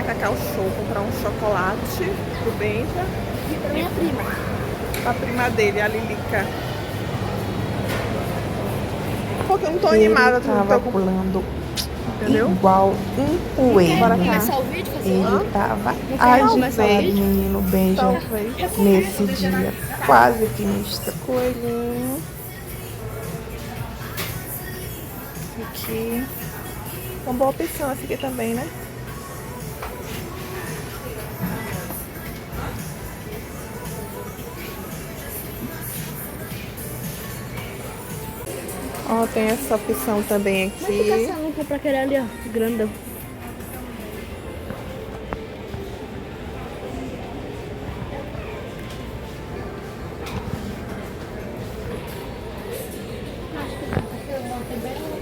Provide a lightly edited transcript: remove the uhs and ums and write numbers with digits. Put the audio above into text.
Cacau Show comprar um chocolate pro Benja. E pra minha prima. A prima dele, a Lilica. Porque eu não tô Ele animada do tava teu pulando entendeu? igual um coelho. Bora cá. Começar o vídeo, fazer Ele tava Não quer começar o agitado, vídeo? menino Benja, Talvez. nesse dia. Quase que me estragou. Coelhinho. Aqui. Uma boa opção essa aqui também, né? Ó, tem essa opção também Mas tu quer aqui. essa lupa pra aquele ali, ó, grandão. Acho que dá, porque eu vou ter bem